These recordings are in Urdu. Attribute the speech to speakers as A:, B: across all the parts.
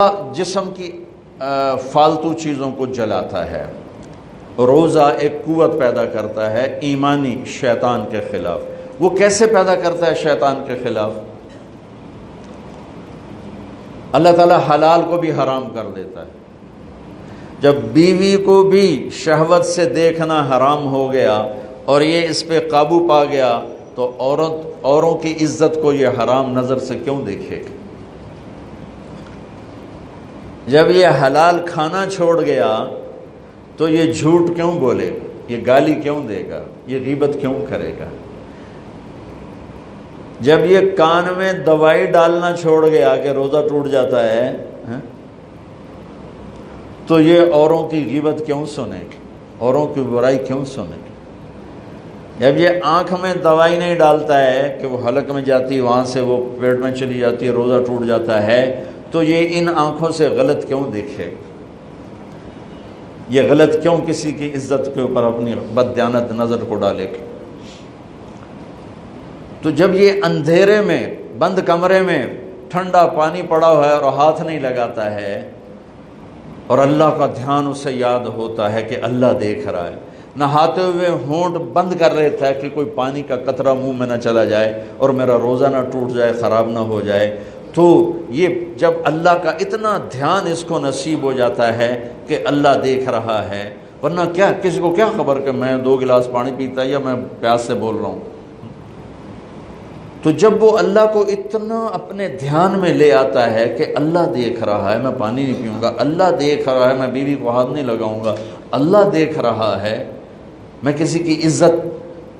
A: جسم کی فالتو چیزوں کو جلاتا ہے۔ روزہ ایک قوت پیدا کرتا ہے ایمانی شیطان کے خلاف۔ وہ کیسے پیدا کرتا ہے شیطان کے خلاف؟ اللہ تعالیٰ حلال کو بھی حرام کر دیتا ہے۔ جب بیوی کو بھی شہوت سے دیکھنا حرام ہو گیا اور یہ اس پہ قابو پا گیا تو اوروں کی عزت کو یہ حرام نظر سے کیوں دیکھے گا؟ جب یہ حلال کھانا چھوڑ گیا تو یہ جھوٹ کیوں بولے گا؟ یہ گالی کیوں دے گا؟ یہ غیبت کیوں کرے گا؟ جب یہ کان میں دوائی ڈالنا چھوڑ گیا کہ روزہ ٹوٹ جاتا ہے تو یہ اوروں کی غیبت کیوں سنے گا؟ اوروں کی برائی کیوں سنے گا؟ جب یہ آنکھ میں دوائی نہیں ڈالتا ہے کہ وہ حلق میں جاتی وہاں سے وہ پیٹ میں چلی جاتی ہے، روزہ ٹوٹ جاتا ہے، تو یہ ان آنکھوں سے غلط کیوں دیکھے گا؟ یہ غلط کیوں کسی کی عزت کے اوپر اپنی بددیانت نظر کو ڈالے گا؟ تو جب یہ اندھیرے میں بند کمرے میں ٹھنڈا پانی پڑا ہوا ہے اور ہاتھ نہیں لگاتا ہے اور اللہ کا دھیان اسے یاد ہوتا ہے کہ اللہ دیکھ رہا ہے، نہاتے ہوئے ہونٹ بند کر لیتا ہے کہ کوئی پانی کا قطرہ منہ میں نہ چلا جائے اور میرا روزہ نہ ٹوٹ جائے، خراب نہ ہو جائے، تو یہ جب اللہ کا اتنا دھیان اس کو نصیب ہو جاتا ہے کہ اللہ دیکھ رہا ہے، ورنہ کیا کسی کو کیا خبر کہ میں 2 گلاس پانی پیتا یا میں پیاس سے بول رہا ہوں؟ تو جب وہ اللہ کو اتنا اپنے دھیان میں لے آتا ہے کہ اللہ دیکھ رہا ہے، میں پانی نہیں پیوں گا، اللہ دیکھ رہا ہے، میں بیوی کو ہاتھ نہیں لگاؤں گا، اللہ دیکھ رہا ہے، میں کسی کی عزت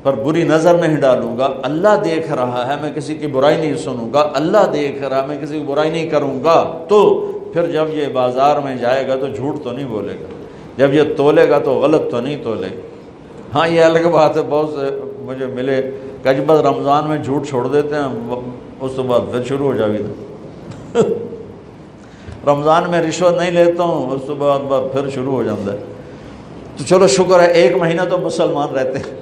A: پر بری نظر نہیں ڈالوں گا، اللہ دیکھ رہا ہے، میں کسی کی برائی نہیں سنوں گا، اللہ دیکھ رہا ہے، میں کسی کی برائی نہیں کروں گا، تو پھر جب یہ بازار میں جائے گا تو جھوٹ تو نہیں بولے گا، جب یہ تولے گا تو غلط تو نہیں تولے گا۔ ہاں یہ الگ بات ہے، بہت سے مجھے ملے کہ جب بس رمضان میں جھوٹ چھوڑ دیتے ہیں، اس کے بعد پھر شروع ہو جاوی تھا رمضان میں رشوت نہیں لیتا ہوں، اس کے بعد پھر شروع ہو جاتا ہے۔ تو چلو شکر ہے 1 مہینہ تو مسلمان رہتے ہیں۔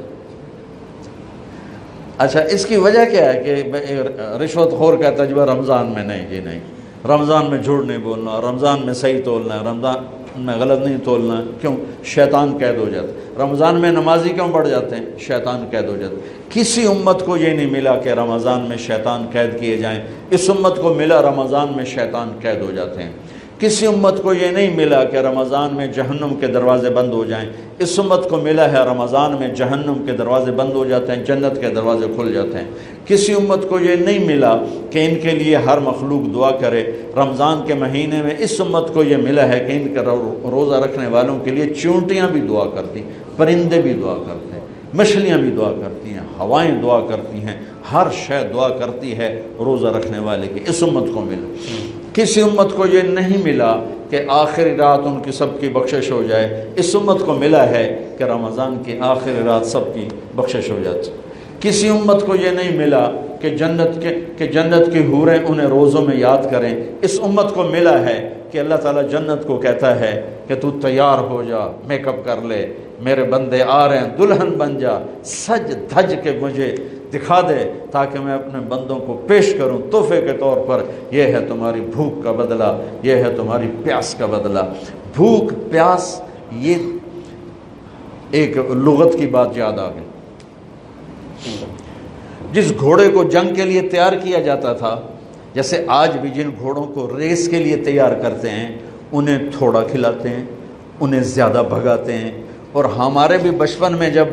A: اچھا اس کی وجہ کیا ہے کہ رشوت خور کا تجربہ رمضان میں نہیں، جی نہیں، رمضان میں جھوٹ نہیں بولنا، رمضان میں صحیح تولنا ہے، رمضان میں غلط نہیں تولنا ہے۔ کیوں؟ شیطان قید ہو جاتا ہے۔ رمضان میں نمازی کیوں بڑھ جاتے ہیں؟ شیطان قید ہو جاتا ہے۔ کسی امت کو یہ نہیں ملا کہ رمضان میں شیطان قید کیے جائیں، اس امت کو ملا رمضان میں شیطان قید ہو جاتے ہیں۔ کسی امت کو یہ نہیں ملا کہ رمضان میں جہنم کے دروازے بند ہو جائیں، اس امت کو ملا ہے رمضان میں جہنم کے دروازے بند ہو جاتے ہیں، جنت کے دروازے کھل جاتے ہیں۔ کسی امت کو یہ نہیں ملا کہ ان کے لیے ہر مخلوق دعا کرے، رمضان کے مہینے میں اس امت کو یہ ملا ہے کہ ان کے روزہ رکھنے والوں کے لیے چونٹیاں بھی دعا کرتی، پرندے بھی دعا کرتے ہیں، مچھلیاں بھی دعا کرتی ہیں، ہوائیں دعا کرتی ہیں، ہر شے دعا کرتی ہے روزہ رکھنے والے کی۔ اس امت کو ملا۔ کسی امت کو یہ نہیں ملا کہ آخری رات ان کی سب کی بخشش ہو جائے، اس امت کو ملا ہے کہ رمضان کی آخری رات سب کی بخشش ہو جاتی۔ کسی امت کو یہ نہیں ملا کہ جنت کی حوریں انہیں روزوں میں یاد کریں، اس امت کو ملا ہے کہ اللہ تعالیٰ جنت کو کہتا ہے کہ تو تیار ہو جا، میک اپ کر لے، میرے بندے آ رہے ہیں، دلہن بن جا، سج دھج کے مجھے دکھا دے تاکہ میں اپنے بندوں کو پیش کروں تحفے کے طور پر۔ یہ ہے تمہاری بھوک کا بدلہ، یہ ہے تمہاری پیاس کا بدلہ۔ بھوک پیاس، یہ ایک لغت کی بات یاد آ گئی۔ جس گھوڑے کو جنگ کے لیے تیار کیا جاتا تھا، جیسے آج بھی جن گھوڑوں کو ریس کے لیے تیار کرتے ہیں، انہیں تھوڑا کھلاتے ہیں، انہیں زیادہ بھگاتے ہیں۔ اور ہمارے بھی بچپن میں جب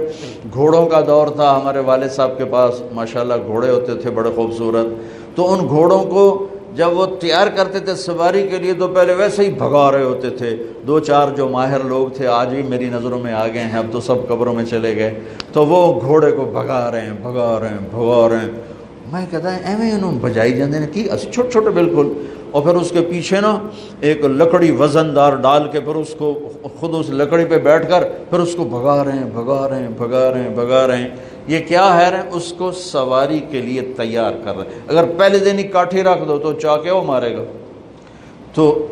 A: گھوڑوں کا دور تھا، ہمارے والد صاحب کے پاس ماشاءاللہ گھوڑے ہوتے تھے بڑے خوبصورت، تو ان گھوڑوں کو جب وہ تیار کرتے تھے سواری کے لیے تو پہلے ویسے ہی بھگا رہے ہوتے تھے۔ 2-4 جو ماہر لوگ تھے آج بھی میری نظروں میں آ گئے ہیں، اب تو سب قبروں میں چلے گئے، تو وہ گھوڑے کو بھگا رہے ہیں۔ میں کہتا ہے ایویں انہوں بجائی جاندے نے کی چھوٹے چھوٹے بالکل، اور پھر اس کے پیچھے نا ایک لکڑی وزن دار ڈال کے پھر اس کو خود اس لکڑی پہ بیٹھ کر پھر اس کو بھگا رہے ہیں۔ یہ کیا ہے اس کو سواری کے لیے تیار کر رہے ہیں۔ اگر پہلے دن ہی کاٹھی رکھ دو تو چاہ کے وہ مارے گا۔ تو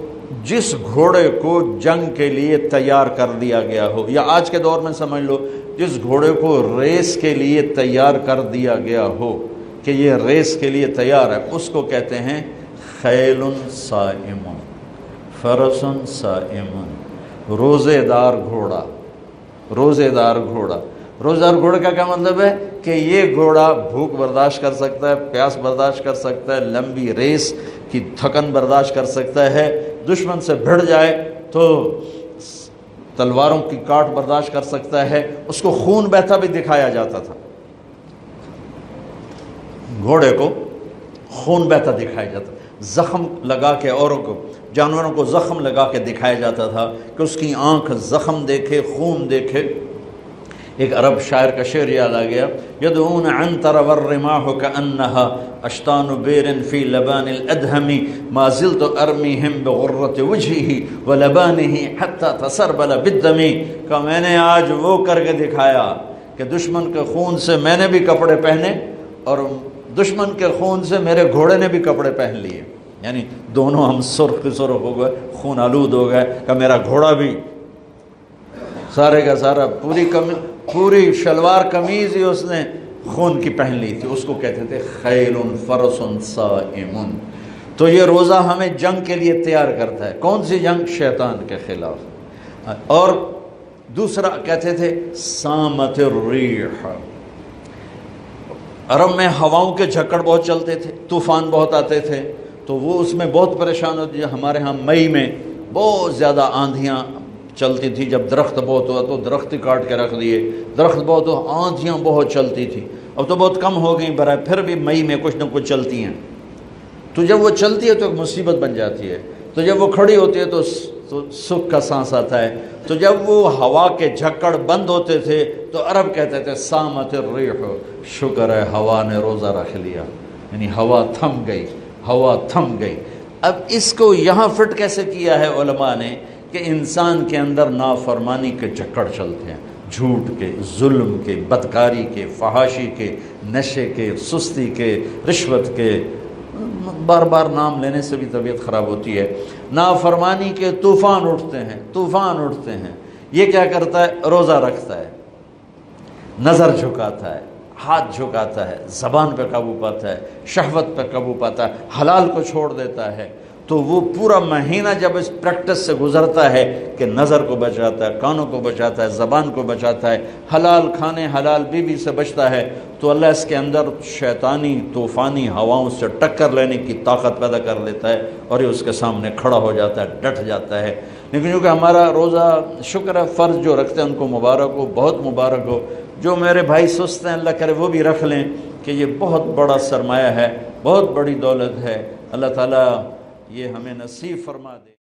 A: جس گھوڑے کو جنگ کے لیے تیار کر دیا گیا ہو، یا آج کے دور میں سمجھ لو جس گھوڑے کو ریس کے لیے تیار کر دیا گیا ہو کہ یہ ریس کے لیے تیار ہے، اس کو کہتے ہیں خیل صائم۔ فرس صائم، روزے دار گھوڑا، روزے دار گھوڑا۔ روزے دار گھوڑے کا کیا مطلب ہے کہ یہ گھوڑا بھوک برداشت کر سکتا ہے، پیاس برداشت کر سکتا ہے، لمبی ریس کی تھکن برداشت کر سکتا ہے، دشمن سے بھڑ جائے تو تلواروں کی کاٹ برداشت کر سکتا ہے۔ اس کو خون بہتا بھی دکھایا جاتا تھا، گھوڑے کو خون بہتا دکھایا جاتا، زخم لگا کے اوروں کو، جانوروں کو زخم لگا کے دکھایا جاتا تھا کہ اس کی آنکھ زخم دیکھے، خون دیکھے۔ ایک عرب شاعر کا شعر یاد آ گیا، یدعون عنتر والرماح كأنها اشتان بیر فی لبان الادہم ما زلت ارمیہم بغرۃ وجہہ ولبانہ حتی تسربل بالدم۔ کہ میں نے آج وہ کر کے دکھایا کہ دشمن کے خون سے میں نے بھی کپڑے پہنے اور دشمن کے خون سے میرے گھوڑے نے بھی کپڑے پہن لیے، یعنی دونوں ہم سرخ سرخ ہو گئے، خون آلود ہو گئے، کہ میرا گھوڑا بھی سارے کا سارا پوری شلوار قمیض ہی اس نے خون کی پہن لی تھی۔ اس کو کہتے تھے خیل فرس صائم۔ تو یہ روزہ ہمیں جنگ کے لیے تیار کرتا ہے۔ کون سی جنگ؟ شیطان کے خلاف۔ اور دوسرا کہتے تھے سامت الریح، عرب میں ہواؤں کے جھکڑ بہت چلتے تھے، طوفان بہت آتے تھے، تو وہ اس میں بہت پریشان ہوتے۔ ہمارے ہاں مئی میں بہت زیادہ آندھیاں چلتی تھی، جب درخت بہت ہوا تو درخت کاٹ کے رکھ دیے، درخت بہت ہوا، آندھیاں بہت چلتی تھی۔ اب تو بہت کم ہو گئیں برائے، پھر بھی مئی میں کچھ نہ کچھ چلتی ہیں۔ تو جب وہ چلتی ہے تو ایک مصیبت بن جاتی ہے، تو جب وہ کھڑی ہوتی ہے تو سکھ کا سانس آتا ہے۔ تو جب وہ ہوا کے جھکڑ بند ہوتے تھے تو عرب کہتے تھے سامت الریح، شکر ہے ہوا نے روزہ رکھ لیا، یعنی ہوا تھم گئی، ہوا تھم گئی۔ اب اس کو یہاں فٹ کیسے کیا ہے علماء نے کہ انسان کے اندر نافرمانی کے جھکڑ چلتے ہیں، جھوٹ کے، ظلم کے، بدکاری کے، فحاشی کے، نشے کے، سستی کے، رشوت کے، بار بار نام لینے سے بھی طبیعت خراب ہوتی ہے۔ نافرمانی کے طوفان اٹھتے ہیں، طوفان اٹھتے ہیں۔ یہ کیا کرتا ہے؟ روزہ رکھتا ہے، نظر جھکاتا ہے، ہاتھ جھکاتا ہے، زبان پہ قابو پاتا ہے، شہوت پہ قابو پاتا ہے، حلال کو چھوڑ دیتا ہے۔ تو وہ پورا مہینہ جب اس پریکٹس سے گزرتا ہے کہ نظر کو بچاتا ہے، کانوں کو بچاتا ہے، زبان کو بچاتا ہے، حلال کھانے، حلال بیوی سے بچتا ہے، تو اللہ اس کے اندر شیطانی طوفانی ہواؤں سے ٹکر لینے کی طاقت پیدا کر لیتا ہے اور یہ اس کے سامنے کھڑا ہو جاتا ہے، ڈٹ جاتا ہے۔ لیکن کیونکہ ہمارا روزہ شکر ہے فرض جو رکھتے ہیں ان کو مبارک ہو، بہت مبارک ہو۔ جو میرے بھائی سست ہیں اللہ کرے وہ بھی رکھ لیں کہ یہ بہت بڑا سرمایہ ہے، بہت بڑی دولت ہے۔ اللہ تعالیٰ یہ ہمیں نصیب فرما دے۔